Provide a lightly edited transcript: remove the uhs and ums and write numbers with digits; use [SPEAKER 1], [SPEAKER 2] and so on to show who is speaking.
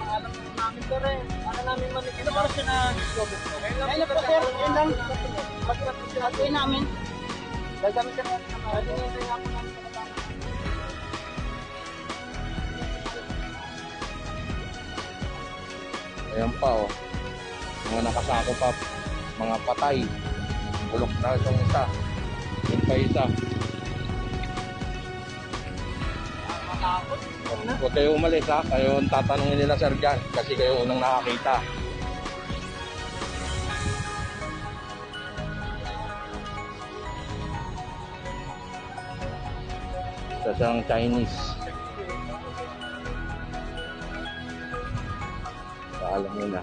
[SPEAKER 1] Alam namin sir eh. Para namin manikita. Ito para siya na discover ko. Ayun lang po sir. Ayun lang. Pagkatuloy namin. Gagamit sir. Pwede nyo sa'yo ako namin sa kasama.
[SPEAKER 2] Ayan pa oh. Mga nakasako pa. Mga patay. Bulok na itong isa. Yung pa isa.
[SPEAKER 1] Matakot.
[SPEAKER 2] Huwag kayo umalis ha. Kayo ang tatanungin nila sir dyan. Kasi kayo unang nakakita. Isa siyang Chinese. Alam nyo na.